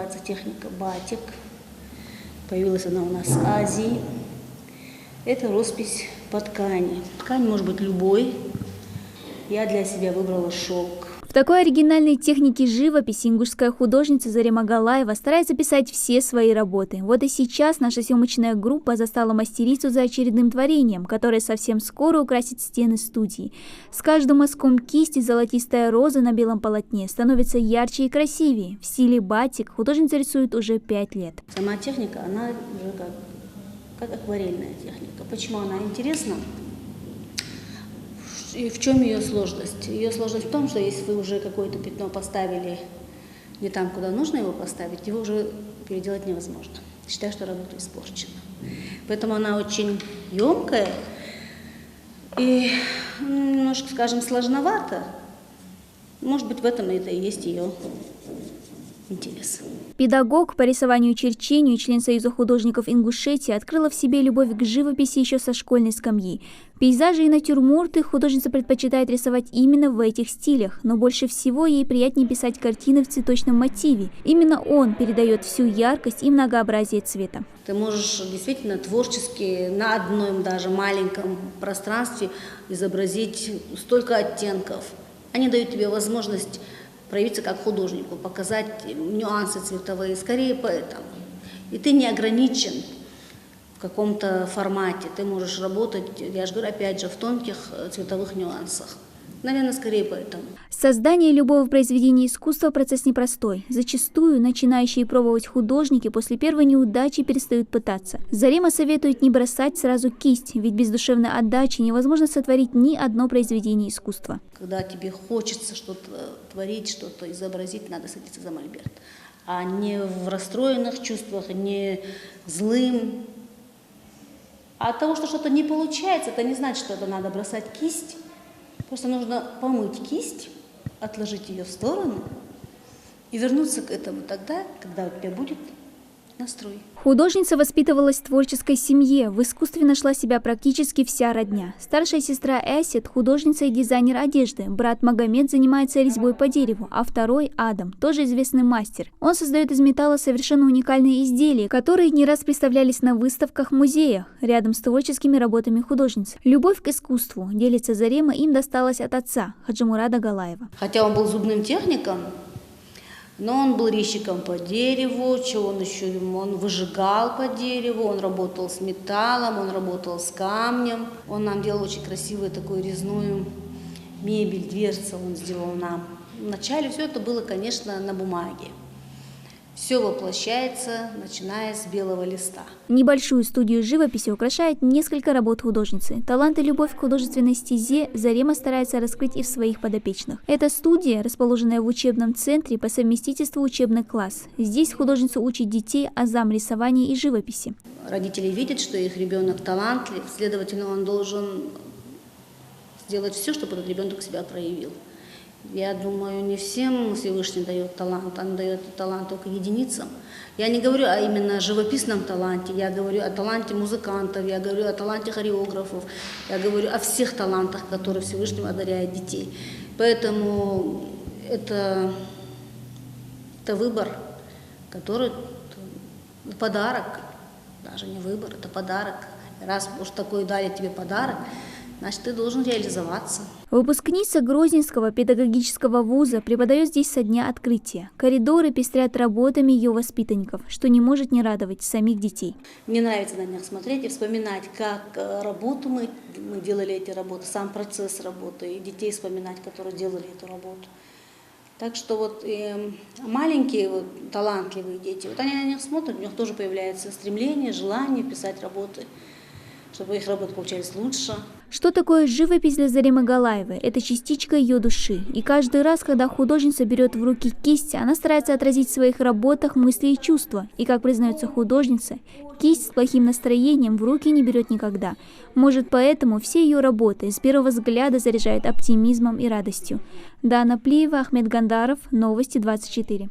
называется техника батик. Появилась она у нас в Азии. Это роспись по ткани. Ткань может быть любой. Я для себя выбрала шелк. В такой оригинальной технике живописи ингушская художница Зарема Галаева старается писать все свои работы. Вот и сейчас наша съемочная группа застала мастерицу за очередным творением, которое совсем скоро украсит стены студии. С каждым мазком кисти золотистая роза на белом полотне становится ярче и красивее. В стиле батик художница рисует уже 5 лет. Сама техника, она уже как акварельная техника. Почему она интересна? И в чем ее сложность? Ее сложность в том, что если вы уже какое-то пятно поставили не там, куда нужно его поставить, его уже переделать невозможно. Считаю, что работа испорчена. Поэтому она очень емкая и немножко, скажем, сложновата. Может быть, в этом это и есть ее интерес. Педагог по рисованию и черчению и член Союза художников Ингушетии открыла в себе любовь к живописи еще со школьной скамьи. Пейзажи и натюрморты художница предпочитает рисовать именно в этих стилях, но больше всего ей приятнее писать картины в цветочном мотиве. Именно он передает всю яркость и многообразие цвета. Ты можешь действительно творчески на одном даже маленьком пространстве изобразить столько оттенков. Они дают тебе возможность проявиться как художнику, показать нюансы цветовые, скорее поэтому. И ты не ограничен в каком-то формате, ты можешь работать, я же говорю, опять же, в тонких цветовых нюансах. Наверное, скорее поэтому. Создание любого произведения искусства – процесс непростой. Зачастую начинающие пробовать художники после первой неудачи перестают пытаться. Зарема советует не бросать сразу кисть, ведь без душевной отдачи невозможно сотворить ни одно произведение искусства. Когда тебе хочется что-то творить, что-то изобразить, надо садиться за мольберт. А не в расстроенных чувствах, не злым. А от того, что что-то не получается, это не значит, что это надо бросать кисть. Просто нужно помыть кисть, отложить ее в сторону и вернуться к этому тогда, когда у тебя будет настрой. Художница воспитывалась в творческой семье, в искусстве нашла себя практически вся родня. Старшая сестра Эсет – художница и дизайнер одежды, брат Магомед занимается резьбой по дереву, а второй – Адам, тоже известный мастер. Он создает из металла совершенно уникальные изделия, которые не раз представлялись на выставках в музеях, рядом с творческими работами художницы. Любовь к искусству, делится Зарема, им досталась от отца, Хаджимурада Галаева. Хотя он был зубным техником, но он был резчиком по дереву, чего он еще, он выжигал по дереву, он работал с металлом, он работал с камнем. Он нам делал очень красивую такую резную мебель, дверцы он сделал нам. Вначале все это было, конечно, на бумаге. Все воплощается, начиная с белого листа. Небольшую студию живописи украшает несколько работ художницы. Талант и любовь к художественной стезе Зарема старается раскрыть и в своих подопечных. Эта студия, расположенная в учебном центре, по совместительству учебный класс. Здесь художница учит детей азам рисования и живописи. Родители видят, что их ребенок талантлив, следовательно, он должен сделать все, чтобы этот ребенок себя проявил. Я думаю, не всем Всевышний дает талант, он дает талант только единицам. Я не говорю о именно живописном таланте, я говорю о таланте музыкантов, я говорю о таланте хореографов, я говорю о всех талантах, которые Всевышний одаряет детей. Поэтому это выбор, который подарок, даже не выбор, это подарок. Раз уж такой дали тебе подарок, значит, ты должен реализоваться. Выпускница Грозненского педагогического вуза преподает здесь со дня открытия. Коридоры пестрят работами ее воспитанников, что не может не радовать самих детей. Мне нравится на них смотреть и вспоминать, как работу мы делали эти работы, сам процесс работы, и детей вспоминать, которые делали эту работу. Так что вот маленькие вот, талантливые дети, вот они на них смотрят, у них тоже появляется стремление, желание писать работы, чтобы их работы получались лучше. Что такое живопись для Заремы Галаевой? Это частичка ее души. И каждый раз, когда художница берет в руки кисть, она старается отразить в своих работах мысли и чувства. И, как признается художница, кисть с плохим настроением в руки не берет никогда. Может, поэтому все ее работы с первого взгляда заряжают оптимизмом и радостью. Дана Плиева, Ахмед Гандаров, Новости 24.